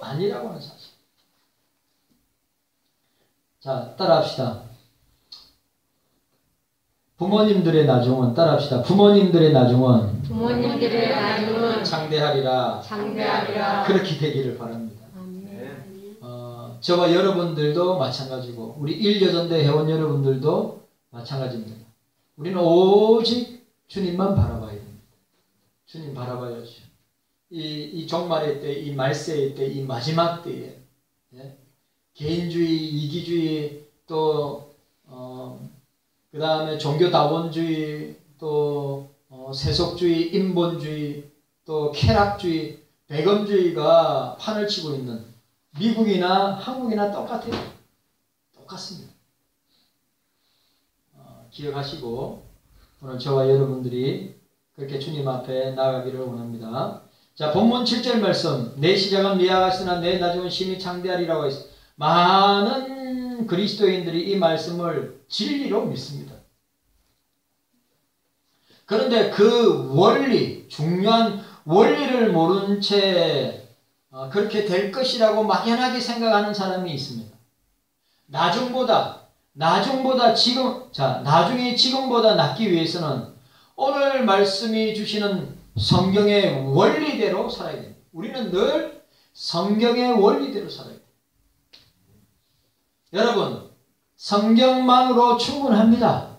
아니라고 하는 사실. 자, 따라합시다. 부모님들의 나중은, 따라합시다. 부모님들의 나중은 장대하리라. 그렇게 되기를 바랍니다. 저와 여러분들도 마찬가지고 우리 일여전대 회원 여러분들도 마찬가지입니다. 우리는 오직 주님만 바라봐야 됩니다. 주님 바라봐야죠. 이 종말의 때, 이 말세의 때, 이 마지막 때에 개인주의, 이기주의, 또 그 다음에 종교다원주의, 또 세속주의, 인본주의, 또 쾌락주의, 배금주의가 판을 치고 있는 미국이나 한국이나 똑같아요. 똑같습니다. 기억하시고 오늘 저와 여러분들이 그렇게 주님 앞에 나아가기를 원합니다. 자, 본문 7절 말씀. 내 시작은 미약하으나 내 나중은 심히 창대하리라고 했습니다. 많은 그리스도인들이 이 말씀을 진리로 믿습니다. 그런데 그 원리, 중요한 원리를 모른 채 그렇게 될 것이라고 막연하게 생각하는 사람이 있습니다. 나중보다 지금, 자, 나중에 지금보다 낫기 위해서는 오늘 말씀이 주시는 성경의 원리대로 살아야 됩니다. 우리는 늘 성경의 원리대로 살아야 됩니다. 여러분, 성경만으로 충분합니다.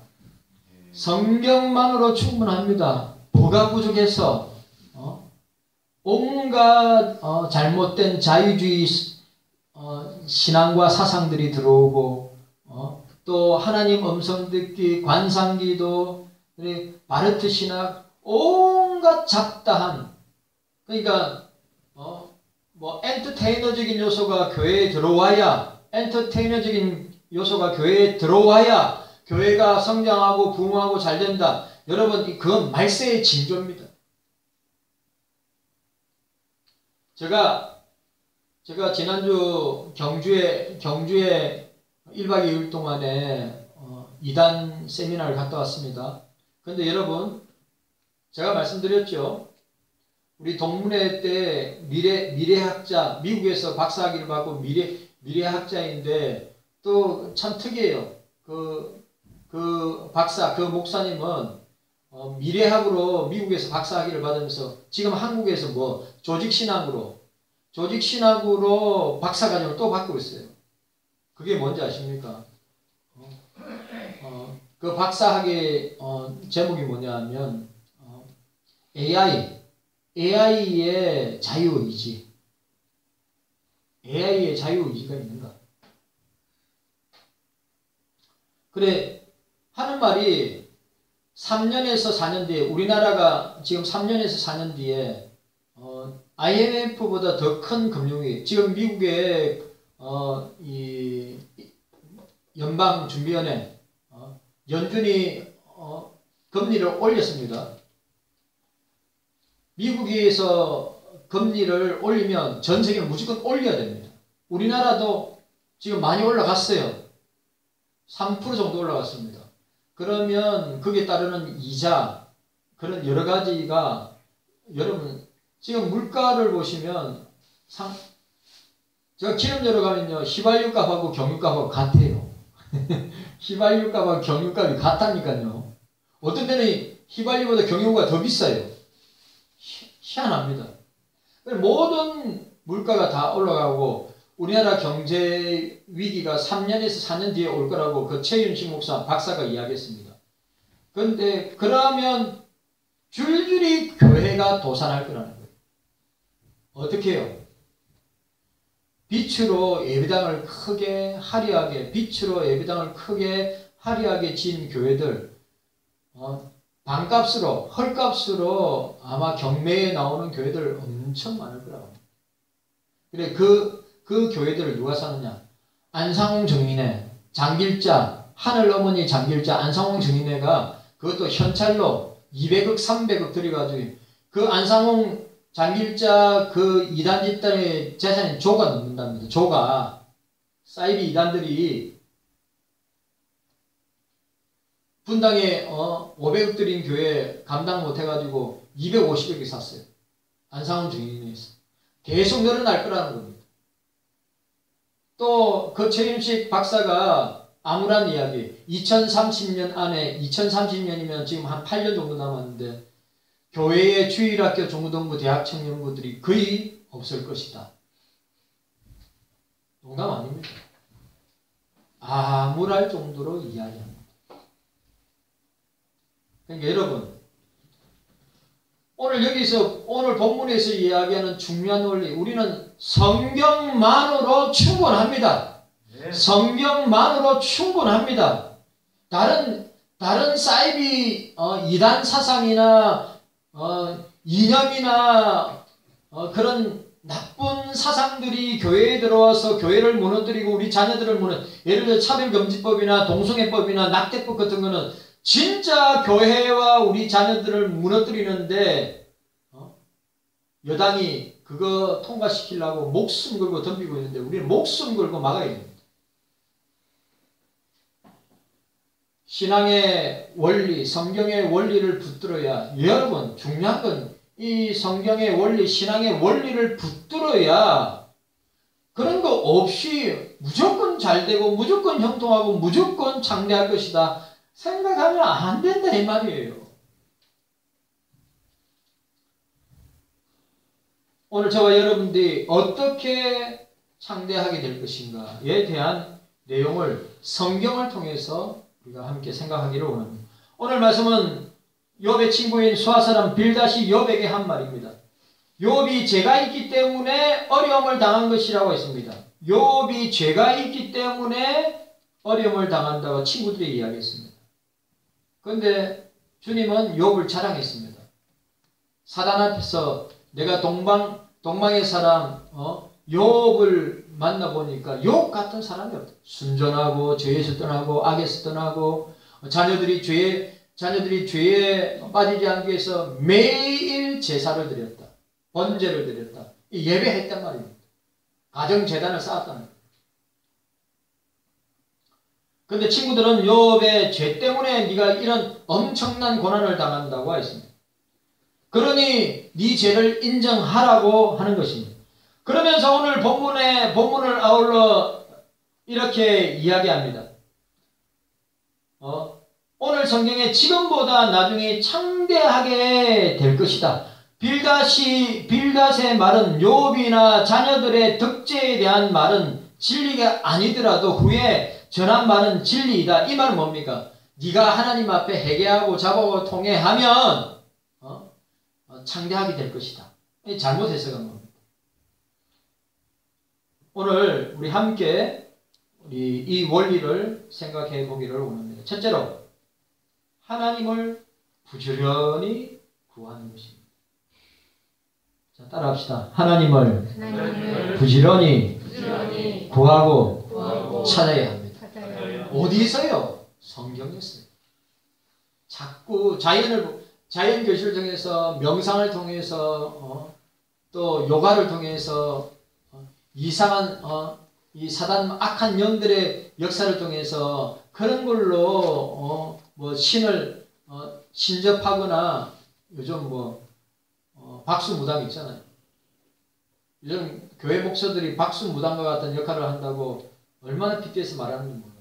성경만으로 충분합니다. 뭐가 부족해서 온갖 잘못된 자유주의 신앙과 사상들이 들어오고 또 하나님 음성 듣기, 관상기도, 바르트 신학, 온갖 잡다한, 그러니까 뭐 엔터테이너적인 요소가 교회에 들어와야, 교회가 성장하고 부흥하고 잘 된다. 여러분, 그건 말세의 징조입니다. 제가 지난주 경주에 1박 2일 동안에 2단 세미나를 갔다 왔습니다. 그런데 여러분, 제가 말씀드렸죠. 우리 동문회 때 미래학자, 미국에서 박사학위를 받고 미래학자인데 또 참 특이해요. 그 박사, 그 목사님은 미래학으로 미국에서 박사학위를 받으면서 지금 한국에서 뭐 조직신학으로 박사과정을 또 받고 있어요. 그게 뭔지 아십니까? 그 박사학위 제목이 뭐냐 하면 AI의 자유의지. AI의 자유의지가 있는가? 그래, 하는 말이 3년에서 4년 뒤에, 우리나라가 지금 3년에서 4년 뒤에 IMF보다 더 큰 금융위, 지금 미국의 이 연방준비원회 연준이 금리를 올렸습니다. 미국에서 금리를 올리면 전 세계는 무조건 올려야 됩니다. 우리나라도 지금 많이 올라갔어요. 3% 정도 올라갔습니다. 그러면 거기에 따르는 이자, 그런 여러 가지가, 여러분 지금 물가를 보시면 제가 기름열어 가면요, 휘발유값하고 경유값하고 같아요. 휘발유값하고 경유값이 같다니까요. 어떤 때는 휘발유보다 경유가 더 비싸요. 희한합니다. 모든 물가가 다 올라가고 우리나라 경제 위기가 3년에서 4년 뒤에 올 거라고 그 최윤식 목사 박사가 이야기했습니다. 그런데 그러면 줄줄이 교회가 도산할 거라는 거예요. 어떻게 해요? 빛으로 예배당을 크게 화려하게 진 교회들, 반값으로, 헐값으로 아마 경매에 나오는 교회들 엄청 많을 거라고 합니다. 그래, 그 교회들을 누가 사느냐? 안상홍 정인회, 장길자, 하늘어머니 장길자, 안상홍 정인회가 그것도 현찰로 200억, 300억 들여가지고 그 안상홍 장길자 그 이단 집단의 재산이 조가 넘는답니다. 조가. 사이비 이단들이 분당에 500억 들인 교회 감당 못해가지고 250억이 샀어요. 안상홍 정인회에서. 계속 늘어날 거라는 겁니다. 또 그 최윤식 박사가 암울한 이야기, 2030년 안에, 2030년이면 지금 한 8년 정도 남았는데 교회의 주일학교 중고등부 대학 청년부들이 거의 없을 것이다. 농담 아닙니다. 암울할 정도로 이야기합니다. 그러니까 여러분, 오늘 본문에서 이야기하는 중요한 원리, 우리는 성경만으로 충분합니다. 네. 성경만으로 충분합니다. 다른 사이비 이단 사상이나 이념이나 그런 나쁜 사상들이 교회에 들어와서 교회를 무너뜨리고 우리 자녀들을 예를 들어 차별금지법이나 동성애법이나 낙태법 같은 거는 진짜 교회와 우리 자녀들을 무너뜨리는데 여당이 그거 통과시키려고 목숨 걸고 덤비고 있는데 우리는 목숨 걸고 막아야 됩니다. 신앙의 원리, 성경의 원리를 붙들어야, 여러분 중요한 건 이 성경의 원리, 신앙의 원리를 붙들어야 그런 거 없이 무조건 잘되고 무조건 형통하고 무조건 장대할 것이다 생각하면 안 된다 이 말이에요. 오늘 저와 여러분들이 어떻게 창대하게 될 것인가에 대한 내용을 성경을 통해서 우리가 함께 생각하기를 원합니다. 오늘 말씀은 욥의 친구인 수하사람 빌닷이 욥에게 한 말입니다. 욥이 죄가 있기 때문에 어려움을 당한 것이라고 했습니다. 욥이 죄가 있기 때문에 어려움을 당한다고 친구들이 이야기했습니다. 그런데 주님은 욥을 자랑했습니다. 사단 앞에서 내가 동방의 사람 욥을 만나보니까 욥 같은 사람이 없다. 순전하고 죄에서 떠나고 악에서 떠나고 자녀들이 죄에 빠지지 않기 위해서 매일 제사를 드렸다. 번제를 드렸다. 예배했단 말입니다. 가정재단을 쌓았다는 거예요. 그런데 친구들은 욥의 죄 때문에 네가 이런 엄청난 고난을 당한다고 했습니다. 그러니 네 죄를 인정하라고 하는 것입니다. 그러면서 오늘 본문을 아울러 이렇게 이야기합니다. 오늘 성경에 지금보다 나중에 창대하게 될 것이다. 빌닷의 말은 욥이나 자녀들의 덕죄에 대한 말은 진리가 아니더라도 후에 전한 말은 진리이다. 이 말은 뭡니까? 네가 하나님 앞에 회개하고 자복하고 통회하면 창대하게 될 것이다. 잘못 해석한 겁니다. 오늘 우리 함께 이 원리를 생각해 보기를 원합니다. 첫째로 하나님을 부지런히 구하는 것입니다. 자, 따라합시다. 하나님을 부지런히 구하고 찾아야 합니다. 어디서요? 성경에서요. 자꾸 자연 교실을 통해서 명상을 통해서 또 요가를 통해서 이상한 이 사단 악한 영들의 역사를 통해서 그런 걸로 신을 신접하거나 요즘 박수무당 있잖아요. 요즘 교회 목사들이 박수무당과 같은 역할을 한다고 얼마나 빗대서 말하는지 몰라요.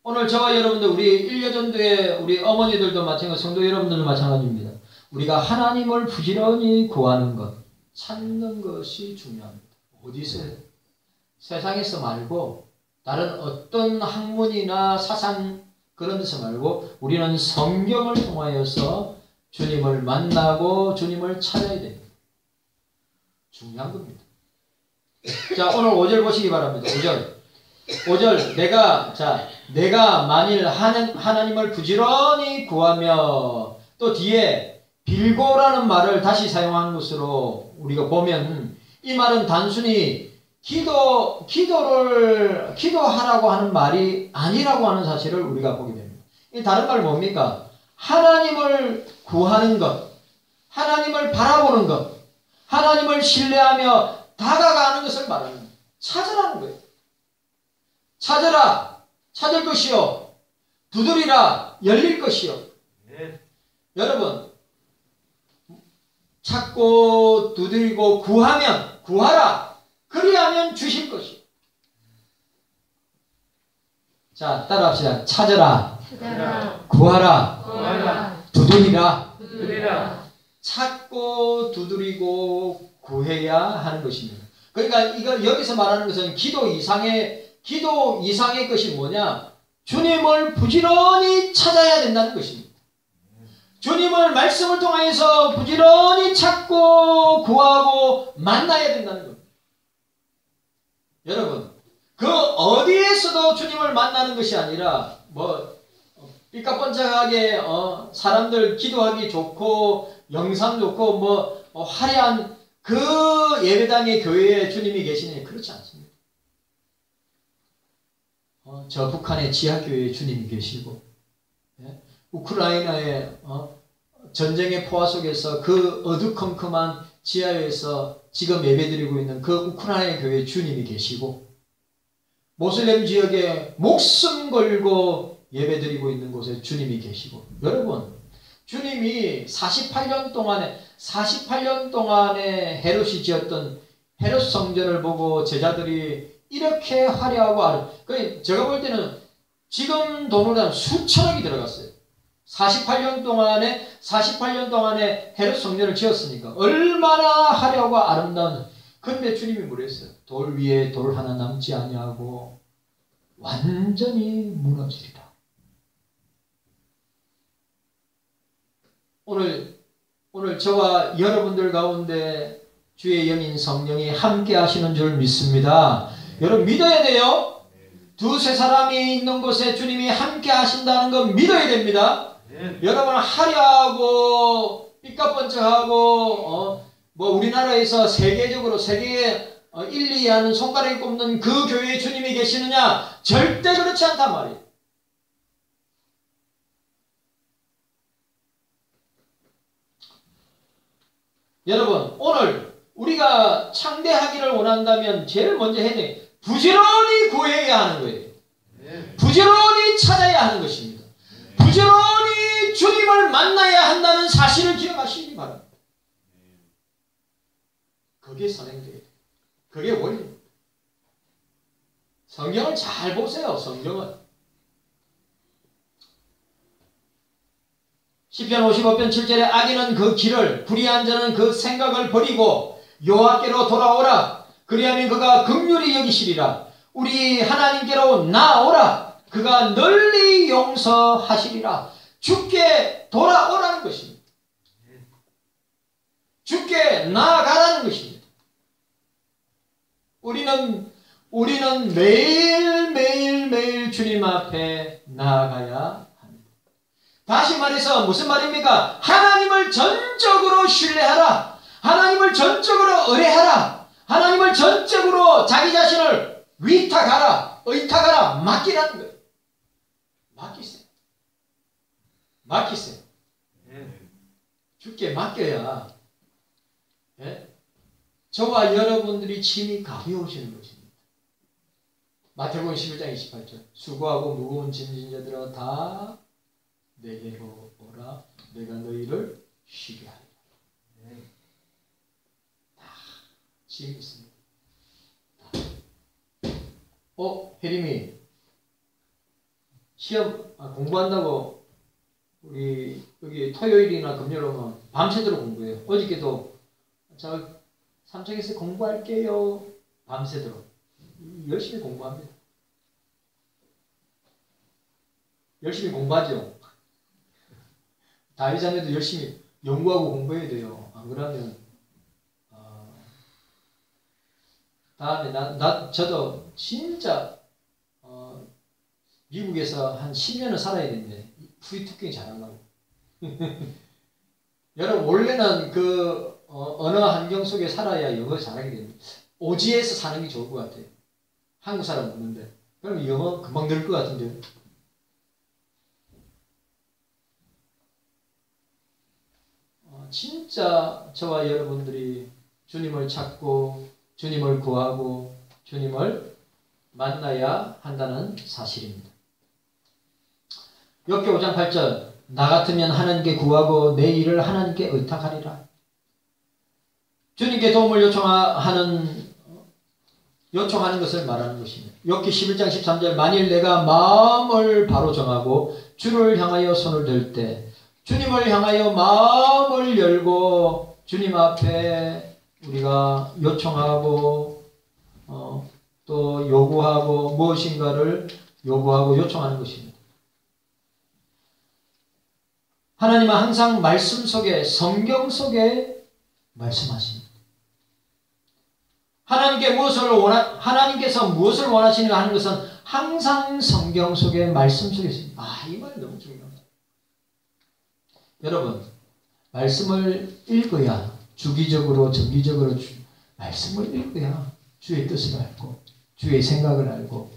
오늘 저와 여러분들 우리 1여전도의 우리 어머니들도 마찬가지, 성도 여러분들도 마찬가지입니다. 우리가 하나님을 부지런히 구하는 것, 찾는 것이 중요합니다. 어디서요? 세상에서 말고 다른 어떤 학문이나 사상 그런 데서 말고 우리는 성경을 통하여서 주님을 만나고 주님을 찾아야 됩니다. 중요한 겁니다. 자, 오늘 5절 보시기 바랍니다. 5절 내가 만일 하나님을 부지런히 구하며, 또 뒤에 빌고라는 말을 다시 사용한 것으로 우리가 보면 이 말은 단순히 기도하라고 하는 말이 아니라고 하는 사실을 우리가 보게 됩니다. 이 다른 말 뭡니까? 하나님을 구하는 것, 하나님을 바라보는 것, 하나님을 신뢰하며 다가가는 것을 말하는 거예요. 찾으라는 거예요. 찾으라, 찾을 것이요. 두드리라, 열릴 것이요. 네. 여러분, 찾고 두드리고 구하면 구하라. 그리하면 주실 것이요. 자, 따라합시다. 찾아라. 구하라. 두드리라. 찾고 두드리고 구해야 하는 것입니다. 그러니까 이거 여기서 말하는 것은 기도 이상의 것이 뭐냐? 주님을 부지런히 찾아야 된다는 것입니다. 주님을 말씀을 통해서 부지런히 찾고 구하고 만나야 된다는 겁니다. 여러분, 그 어디에서도 주님을 만나는 것이 아니라 삐까뻔쩍하게 사람들 기도하기 좋고 영상 좋고 화려한 그 예배당의 교회에 주님이 계시니 그렇지 않습니다. 저 북한의 지하교회에 주님이 계시고, 예? 우크라이나의 전쟁의 포화 속에서 그 어두컴컴한 지하에서 지금 예배드리고 있는 그 우크라이나 교회에 주님이 계시고, 모슬렘 지역에 목숨 걸고 예배드리고 있는 곳에 주님이 계시고, 여러분, 주님이 48년 동안에 헤롯이 지었던 헤롯 성전을 보고 제자들이 이렇게 화려하고 제가 볼 때는 지금 돈으로 하면 수천억이 들어갔어요. 48년 동안에 헤롯 성전을 지었으니까 얼마나 화려하고 아름다운. 그런데 주님이 뭐랬어요? 돌 위에 돌 하나 남지 아니하고 완전히 무너지리라. 오늘 저와 여러분들 가운데 주의 영인 성령이 함께 하시는 줄 믿습니다. 여러분 믿어야 돼요. 두세 사람이 있는 곳에 주님이 함께 하신다는 건 믿어야 됩니다. 여러분 화려하고 삐까뻔쩍하고 우리나라에서 세계적으로 세계에 1, 2위 하는 손가락에 꼽는 그 교회에 주님이 계시느냐? 절대 그렇지 않단 말이에요. 여러분 오늘 우리가 창대하기를 원한다면 제일 먼저 해야 돼. 부지런히 구해야 하는 거예요. 부지런히 찾아야 하는 것입니다. 부지런히 주님을 만나야 한다는 사실을 기억하시기 바랍니다. 그게 선행돼요. 그게 원리입니다. 성경을 잘 보세요. 성경은 시편 55편 7절에 악인은 그 길을 불의한 자는 그 생각을 버리고 여호와께로 돌아오라. 그리하면 그가 긍휼히 여기시리라. 우리 하나님께로 나오라. 그가 널리 용서하시리라. 주께 돌아오라는 것입니다. 주께 나아가라는 것입니다. 우리는 매일 주님 앞에 나아가야 합니다. 다시 말해서 무슨 말입니까? 하나님을 전적으로 신뢰하라. 하나님을 전적으로 의뢰하라. 하나님을 전적으로 자기 자신을 의탁하라, 맡기라는 거예요. 맡기세요. 주께 맡겨야, 저와 여러분들이 짐이 가벼워지는 것입니다. 마태복음 11장 28절. 수고하고 무거운 짐진 자들아 다 내게로 오라. 내가 너희를 쉬게 하리라. 다 짐이 있습니다. 혜림이 시험 공부한다고 우리 여기 토요일이나 금요일 오면 밤새도록 공부해요. 어저께도 저 삼청에서 공부할게요. 밤새도록 열심히 공부합니다. 열심히 공부하죠. 다윗자매도 열심히 연구하고 공부해야 돼요. 안 그러면 다음에 저도 진짜 미국에서 한 10년을 살아야 되는데 후이투킹 잘하려고. 여러분 원래는 그 언어 환경 속에 살아야 영어 잘하게 됩니다. 오지에서 사는 게 좋을 것 같아요. 한국 사람 없는데. 그럼 영어 금방 늘 것 같은데요. 진짜 저와 여러분들이 주님을 찾고 주님을 구하고 주님을 만나야 한다는 사실입니다. 욥기 5장 8절. 나 같으면 하나님께 구하고 내 일을 하나님께 의탁하리라. 주님께 도움을 요청하는 것을 말하는 것입니다. 욥기 11장 13절 만일 내가 마음을 바로 정하고 주를 향하여 손을 들 때 주님을 향하여 마음을 열고 주님 앞에 우리가 요청하고 또 요구하고 무엇인가를 요구하고 요청하는 것입니다. 하나님은 항상 말씀 속에 성경 속에 말씀하십니다. 하나님께서 무엇을 원하시는가 하는 것은 항상 성경 속에 말씀 속에 있습니다. 이 말이 너무 중요합니다. 여러분, 말씀을 읽어야 주기적으로 정기적으로 말씀을 읽어야 주의 뜻을 알고 주의 생각을 알고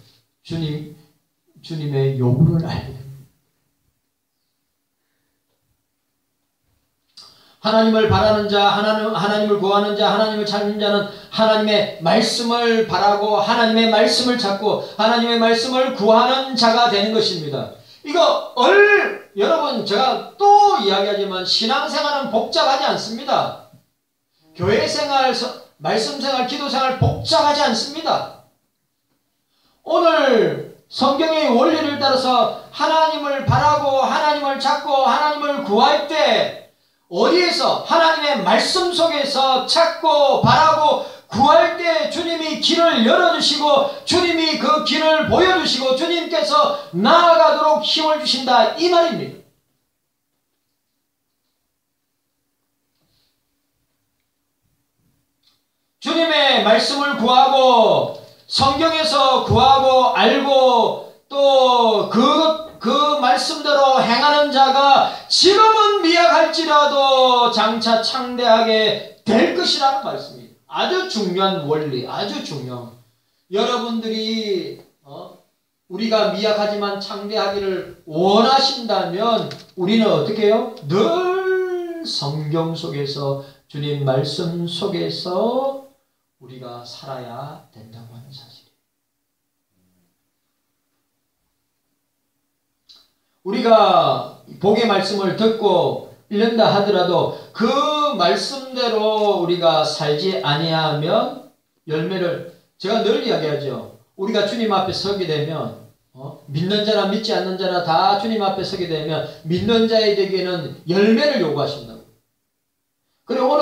주님의 요구를 알게 됩니다. 하나님을 바라는 자, 하나님을 구하는 자, 하나님을 찾는 자는 하나님의 말씀을 바라고 하나님의 말씀을 찾고 하나님의 말씀을 구하는 자가 되는 것입니다. 여러분 제가 또 이야기하지만 신앙생활은 복잡하지 않습니다. 교회생활, 말씀생활, 기도생활 복잡하지 않습니다. 오늘 성경의 원리를 따라서 하나님을 바라고 하나님을 찾고 하나님을 구할 때 어디에서 하나님의 말씀 속에서 찾고 바라고 구할 때 주님이 길을 열어주시고 주님이 그 길을 보여주시고 주님께서 나아가도록 힘을 주신다 이 말입니다. 주님의 말씀을 구하고 성경에서 구하고 알고 또 그 말씀대로 행하는 자가 지금은 미약할지라도 장차 창대하게 될 것이라는 말씀입니다. 아주 중요한 원리, 아주 중요한. 여러분들이 우리가 미약하지만 창대하기를 원하신다면 우리는 어떻게 해요? 늘 성경 속에서 주님 말씀 속에서 우리가 살아야 된다고 하는 사실이에요. 우리가 복의 말씀을 듣고 읽는다 하더라도 그 말씀대로 우리가 살지 아니하면 열매를 제가 늘 이야기하죠. 우리가 주님 앞에 서게 되면 믿는 자나 믿지 않는 자나 다 주님 앞에 서게 되면 믿는 자에게는 열매를 요구하신다고. 그리고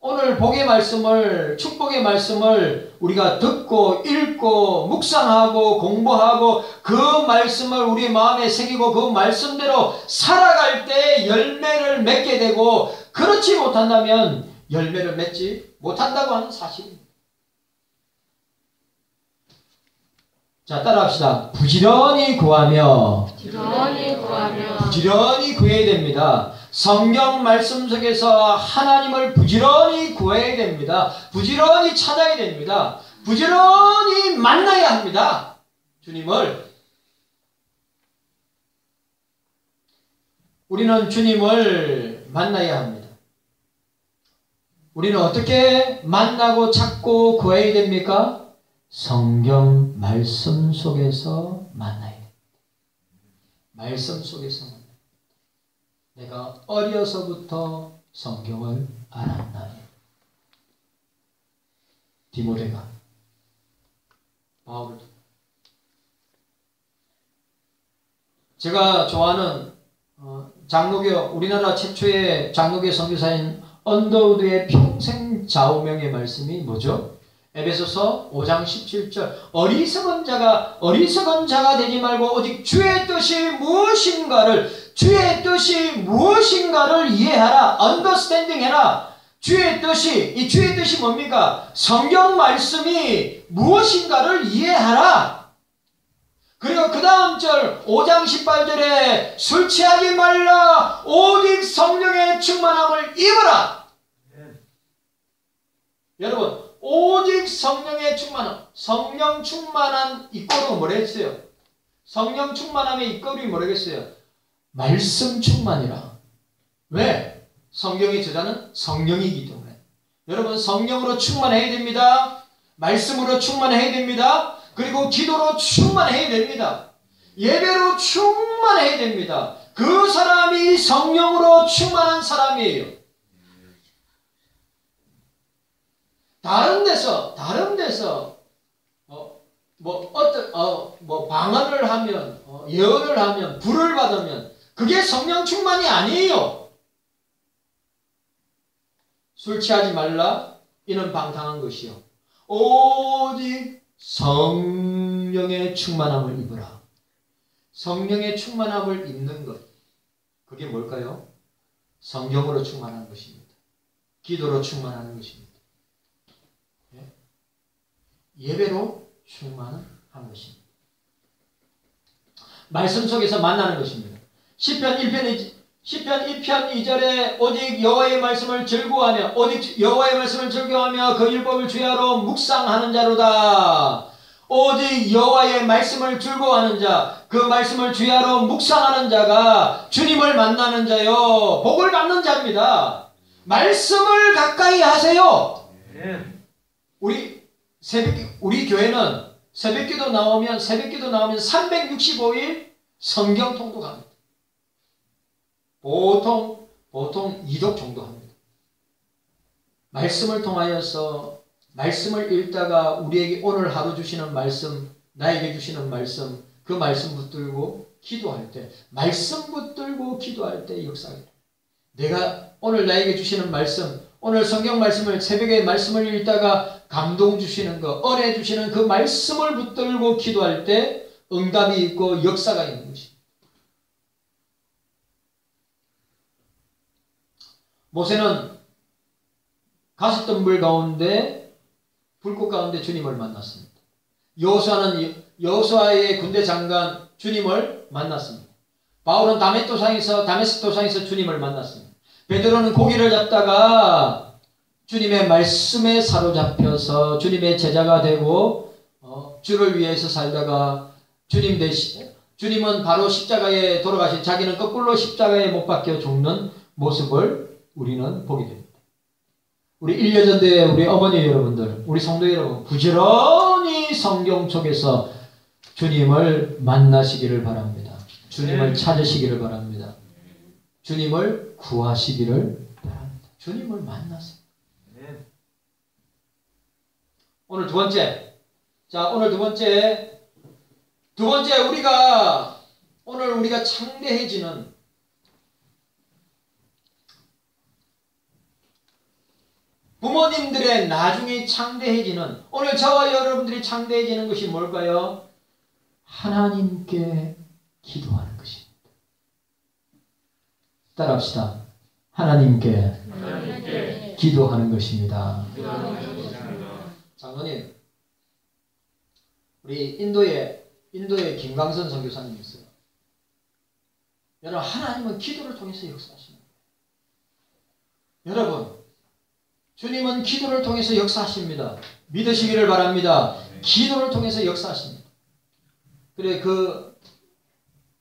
오늘 복의 말씀을 축복의 말씀을 우리가 듣고 읽고 묵상하고 공부하고 그 말씀을 우리 마음에 새기고 그 말씀대로 살아갈 때 열매를 맺게 되고 그렇지 못한다면 열매를 맺지 못한다고 하는 사실입니다. 자, 따라합시다. 부지런히 구하며 부지런히 구해야 됩니다. 성경 말씀 속에서 하나님을 부지런히 구해야 됩니다. 부지런히 찾아야 됩니다. 부지런히 만나야 합니다. 주님을. 우리는 주님을 만나야 합니다. 우리는 어떻게 만나고 찾고 구해야 됩니까? 성경 말씀 속에서 만나야 됩니다. 말씀 속에서 만나야 됩니다. 내가 어려서부터 성경을 알았나니. 디모데가 바울을 제가 좋아하는 장로교 우리나라 최초의 장로교 선교사인 언더우드의 평생 좌우명의 말씀이 뭐죠? 에베소서 5장 17절 어리석은 자가 되지 말고 오직 주의 뜻이 무엇인가를 이해하라. 언더스탠딩 해라. 주의 뜻이 뭡니까? 성경 말씀이 무엇인가를 이해하라. 그리고 그 다음 절 5장 18절에 술 취하지 말라. 오직 성령의 충만함을 입어라. 여러분 오직 성령의 충만함. 성령 충만한 이꼬르가 뭐라 했어요? 성령 충만함의 이꼬르이 뭐라겠어요? 말씀 충만이라. 왜? 성경의 저자는 성령이기 때문에. 여러분 성령으로 충만해야 됩니다. 말씀으로 충만해야 됩니다. 그리고 기도로 충만해야 됩니다. 예배로 충만해야 됩니다. 그 사람이 성령으로 충만한 사람이에요. 다른 데서 뭐 방언을 하면 예언을 하면 불을 받으면 그게 성령 충만이 아니에요. 술 취하지 말라 이는 방탕한 것이요 오직 성령의 충만함을 입으라. 성령의 충만함을 입는 것 그게 뭘까요? 성경으로 충만한 것입니다. 기도로 충만하는 것입니다. 예배로 충만한 것입니다. 말씀 속에서 만나는 것입니다. 시편 1편 2절에 오직 여호와의 말씀을 즐거워하며 그 율법을 주야로 묵상하는 자로다. 오직 여호와의 말씀을 즐거워하는 자, 그 말씀을 주야로 묵상하는 자가 주님을 만나는 자요 복을 받는 자입니다. 말씀을 가까이 하세요. 우리 교회는 새벽기도 나오면 365일 성경 통독합니다. 보통 2독 정도 합니다. 말씀을 통하여서 말씀을 읽다가 우리에게 오늘 하루 주시는 말씀, 나에게 주시는 말씀, 그 말씀 붙들고 기도할 때, 말씀 붙들고 기도할 때 역사가 돼요. 내가 오늘 나에게 주시는 말씀, 오늘 성경 말씀을 새벽에 말씀을 읽다가 감동 주시는 거, 은혜 주시는 그 말씀을 붙들고 기도할 때 응답이 있고 역사가 있는 것입니다. 모세는 가시덤불 가운데 불꽃 가운데 주님을 만났습니다. 여호수아의 군대 장관 주님을 만났습니다. 바울은 다메스크 도상에서 주님을 만났습니다. 베드로는 고기를 잡다가 주님의 말씀에 사로잡혀서 주님의 제자가 되고 주를 위해서 살다가 주님은 바로 십자가에 돌아가신 자기는 거꾸로 십자가에 못 박혀 죽는 모습을 우리는 보게 됩니다. 우리 1년전대 우리 어머니 여러분들, 우리 성도 여러분 부지런히 성경 속에서 주님을 만나시기를 바랍니다. 주님을 찾으시기를 바랍니다. 주님을 구하시기를 바랍니다. 주님을 만나세요. 오늘 두 번째. 자, 오늘 두 번째 오늘 우리가 창대해지는 부모님들의 나중에 창대해지는 오늘 저와 여러분들이 창대해지는 것이 뭘까요? 하나님께 기도하는 것입니다. 따라합시다. 하나님께 기도하는 것입니다. 장로님, 우리 인도에 김광선 선교사님이 있어요. 여러분, 하나님은 기도를 통해서 역사하시는 거예요. 여러분, 주님은 기도를 통해서 역사하십니다. 믿으시기를 바랍니다. 기도를 통해서 역사하십니다. 그래, 그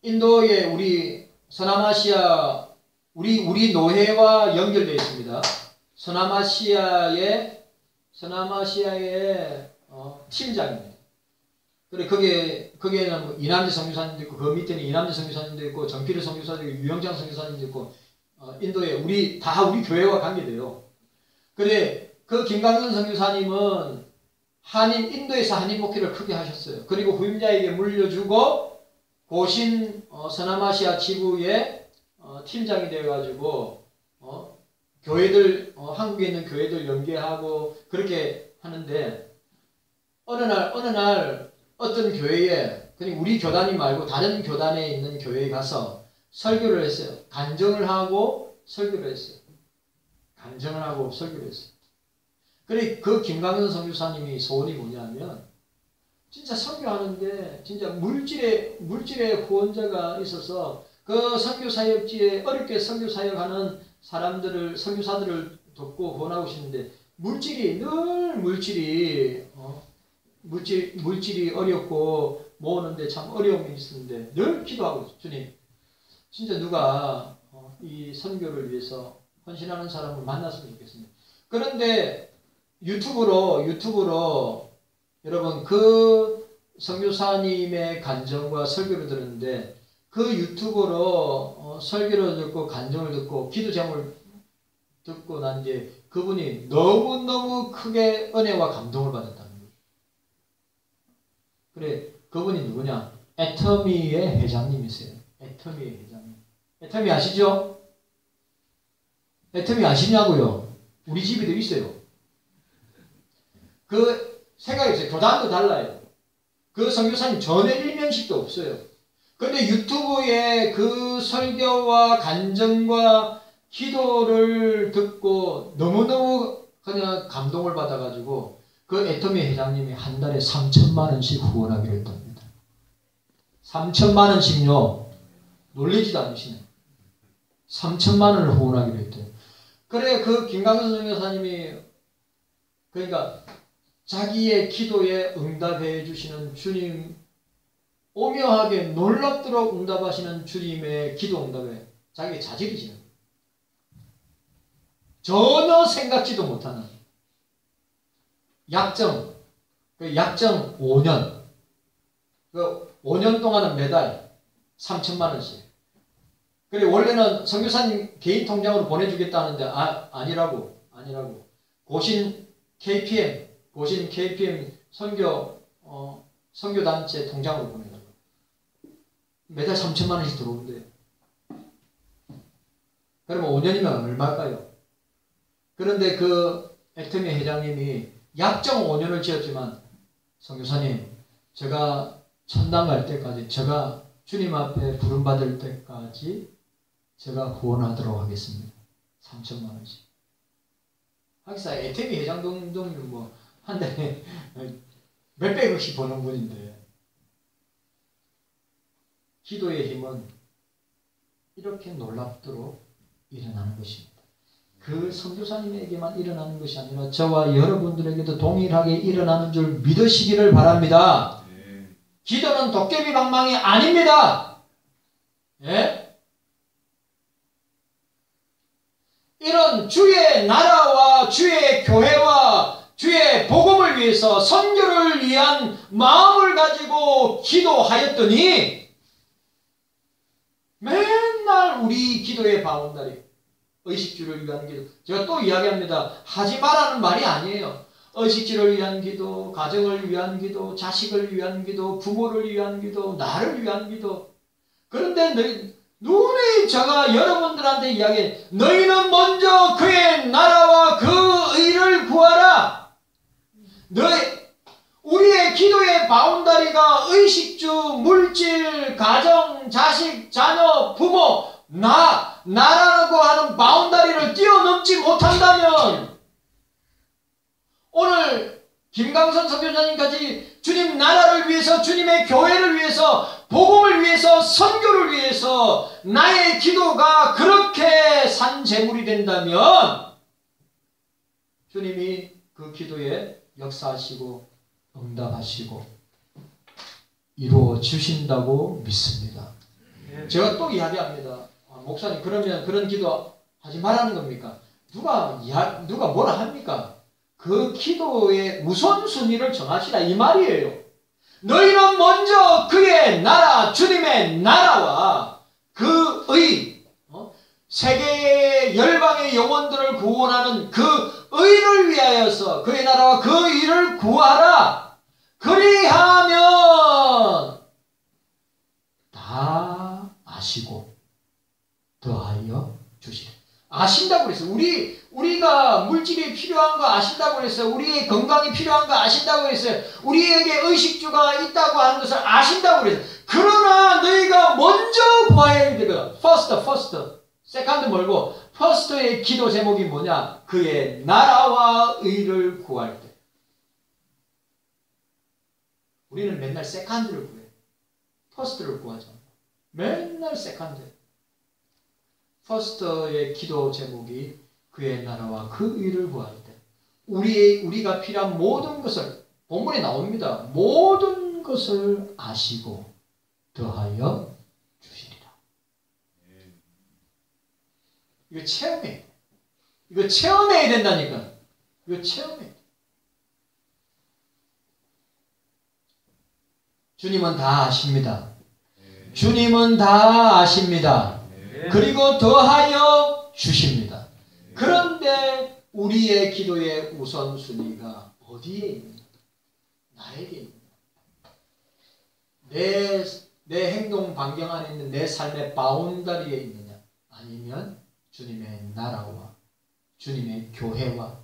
인도의 우리 서남아시아 우리 노회와 연결되어 있습니다. 서남아시아의 팀장입니다. 그래, 거기에는 이남재 선교사님도 있고, 그 밑에는 이남재 선교사님도 있고, 정필우 선교사님도 있고, 유영장 선교사님도 있고, 인도에 우리 교회와 관계돼요. 그래, 그 김광선 선교사님은 인도에서 한인 목회를 크게 하셨어요. 그리고 후임자에게 물려주고 고신 서남아시아 지부의 팀장이 되어가지고 교회들 한국에 있는 교회들 연계하고 그렇게 하는데 어느 날 어떤 교회에 그냥 우리 교단이 말고 다른 교단에 있는 교회에 가서 설교를 했어요. 간증을 하고 설교를 했어요. 그래, 그 김광현 선교사님이 소원이 뭐냐면 진짜 선교하는데 진짜 물질의 후원자가 있어서 그 선교사역지에 어렵게 선교사역하는 선교사들을 돕고 후원하고 싶은데 물질이 어렵고 모으는데 참 어려움이 있었는데 늘 기도하고 있어요. 주님, 진짜 누가 이 선교를 위해서 헌신하는 사람을 만났으면 좋겠습니다. 그런데 유튜브로 여러분 그 선교사님의 간증과 설교를 들었는데 그 유튜브로 설교를 듣고 간증을 듣고 기도 제목을 듣고 난 뒤에 그분이 너무너무 크게 은혜와 감동을 받았다는 거예요. 그래, 그분이 누구냐? 애터미의 회장님이세요. 애터미의 회장님. 애터미 아시죠? 애터미 아시냐고요? 우리 집에도 있어요. 그 생각이 있어요. 교단도 달라요. 그 선교사님 전에 일면식도 없어요. 근데 유튜브에 그 설교와 간증과 기도를 듣고 너무너무 그냥 감동을 받아가지고 그 애터미 회장님이 한 달에 3천만 원씩 후원하기로 했답니다. 3천만 원씩요. 놀리지도 않으시네. 3천만 원을 후원하기로 했대요. 그래, 그 김강선 선교사님이 그러니까 자기의 기도에 응답해 주시는 주님, 오묘하게 놀랍도록 응답하시는 주님의 기도 응답에 자기 자질이 지는 거예요. 전혀 생각지도 못하는 약정, 그 약정 5년, 그 5년 동안은 매달 3천만 원씩. 그래, 원래는 선교사님 개인 통장으로 보내주겠다는데 아니라고. 고신 KPM 선교단체 통장으로 보내달라고. 매달 3천만 원씩 들어온대요. 그러면 5년이면 얼마일까요? 그런데 그 애터미 회장님이 약정 5년을 지었지만, 선교사님, 제가 천당 갈 때까지, 제가 주님 앞에 부름받을 때까지 제가 후원하도록 하겠습니다. 3천만 원씩. 하기사 애터미 회장님은 뭐 한 달에 몇백억씩 버는 분인데, 기도의 힘은 이렇게 놀랍도록 일어나는 것입니다. 그 선교사님에게만 일어나는 것이 아니라 저와 여러분들에게도 동일하게 일어나는 줄 믿으시기를 바랍니다. 기도는 도깨비 방망이 아닙니다. 예? 이런 주의 나라와 주의 교회와 주의 복음을 위해서 선교를 위한 마음을 가지고 기도하였더니 맨날 우리 기도의 바운다리, 의식주를 위한 기도. 제가 또 이야기합니다. 하지 말라는 말이 아니에요. 의식주를 위한 기도, 가정을 위한 기도, 자식을 위한 기도, 부모를 위한 기도, 나를 위한 기도. 그런데 눈이 제가 여러분들한테 이야기해. 너희는 먼저 그의 나라와 그 의를 구하라. 우리의 기도의 바운다리가 의식주, 물질, 가정, 자식, 자녀, 부모, 나라고 하는 바운다리를 뛰어넘지 못한다면, 오늘 김강선 선교사님까지 주님 나라를 위해서, 주님의 교회를 위해서, 복음을 위해서, 선교를 위해서 나의 기도가 그렇게 산재물이 된다면 주님이 그 기도에 역사하시고 응답하시고 이루어 주신다고 믿습니다. 제가 또 이야기합니다. 목사님, 그러면 그런 기도 하지 말라는 겁니까? 누가 뭐라 합니까? 그 기도의 우선순위를 정하시라 이 말이에요. 너희는 먼저 그의 나라, 주님의 나라와 그 의, 세계의 열방의 영혼들을 구원하는 그 의를 위하여서 그의 나라와 그 의를 구하라. 그리하면 다 아시고 더하여 주시라. 아신다고 그랬어요. 우리가 물질이 필요한 거 아신다고 그랬어요. 우리의 건강이 필요한 거 아신다고 그랬어요. 우리에게 의식주가 있다고 하는 것을 아신다고 그랬어요. 그러나 너희가 먼저 구해야 되거든. first. 세컨드 말고 first의 기도 제목이 뭐냐? 그의 나라와 의를 구할 때. 우리는 맨날 세컨드를 구해. first를 구하잖아. 맨날 세컨드. 퍼스트의 기도 제목이 그의 나라와 그 의를 구할 때, 우리가 필요한 모든 것을, 본문에 나옵니다. 모든 것을 아시고 더하여 주시리라. 이거 체험해. 이거 체험해야 된다니까. 이거 체험해. 주님은 다 아십니다. 주님은 다 아십니다. 그리고 더하여 주십니다. 그런데 그런데 우리의 기도의 우선순위가 어디에 있느냐? 나에게 있느냐? 내 행동 반경 안에 있는 내 삶의 바운더리에 있느냐? 아니면 주님의 나라와 주님의 교회와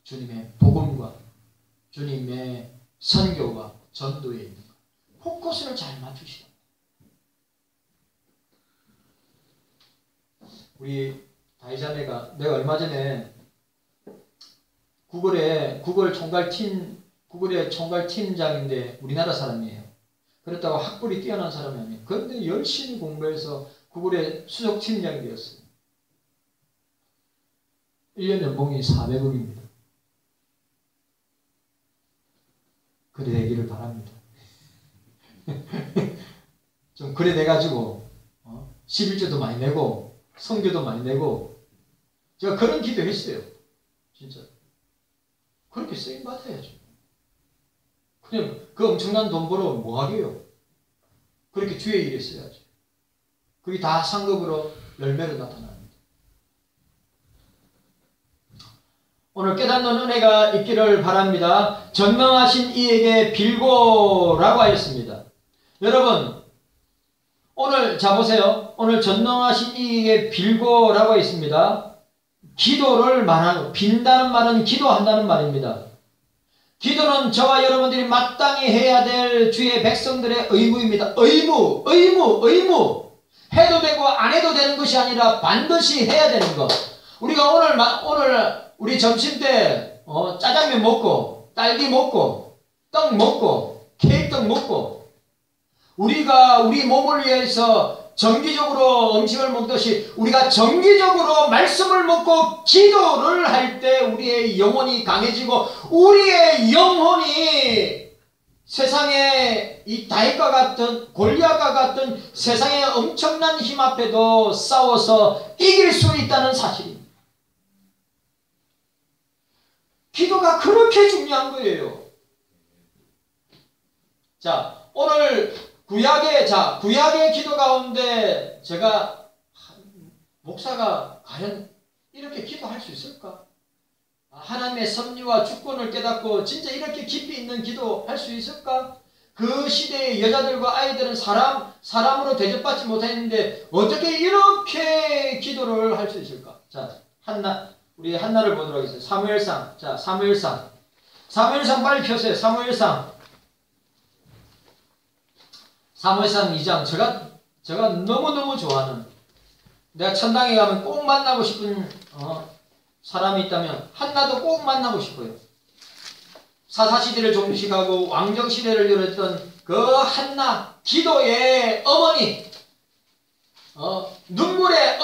주님의 복음과 주님의 선교와 전도에 있는가? 포커스를 잘 맞추시라. 우리 다이자매가 내가 얼마 전에 구글의 총괄팀장인데 우리나라 사람이에요. 그렇다고 학벌이 뛰어난 사람이 아니에요. 그런데 열심히 공부해서 구글의 수석팀장이 되었어요. 1년 연봉이 400억입니다. 그래 되기를 바랍니다. 좀 그래 돼가지고 11조도 많이 내고 성교도 많이 내고 제가 그런 기도했어요. 진짜 그렇게 쓰임 받아야죠. 그냥 그 엄청난 돈 벌어 뭐 하게요? 그렇게 주의 일에 써야죠. 그게 다 상급으로 열매로 나타납니다. 오늘 깨닫는 은혜가 있기를 바랍니다. 전능하신 이에게 빌고라고 하였습니다. 여러분 오늘 자 보세요. 오늘 전능하신 이에게 빌고라고 했습니다. 기도를 말하고 빈다는 말은 기도한다는 말입니다. 기도는 저와 여러분들이 마땅히 해야 될 주의 백성들의 의무입니다. 의무. 해도 되고 안 해도 되는 것이 아니라 반드시 해야 되는 것. 우리가 오늘 우리 점심 때 짜장면 먹고 딸기 먹고 떡 먹고 케이크떡 먹고 우리가 우리 몸을 위해서 정기적으로 음식을 먹듯이 우리가 정기적으로 말씀을 먹고 기도를 할 때 우리의 영혼이 강해지고 우리의 영혼이 세상의 이 다윗과 같은 골리앗과 같은 세상의 엄청난 힘 앞에도 싸워서 이길 수 있다는 사실입니다. 기도가 그렇게 중요한 거예요. 자, 오늘 구약의 기도 가운데 제가 목사가 과연 이렇게 기도할 수 있을까? 하나님의 섭리와 주권을 깨닫고 진짜 이렇게 깊이 있는 기도 할 수 있을까? 그 시대의 여자들과 아이들은 사람으로 대접받지 못했는데 어떻게 이렇게 기도를 할 수 있을까? 자, 우리 한나를 보도록 하겠습니다. 사무엘상. 자, 사무엘상 빨리 펴세요. 사무엘상 2장. 제가 너무너무 좋아하는, 내가 천당에 가면 꼭 만나고 싶은 사람이 있다면 한나도 꼭 만나고 싶어요. 사사시대를 종식하고 왕정시대를 열었던 그 한나, 기도의 어머니, 눈물의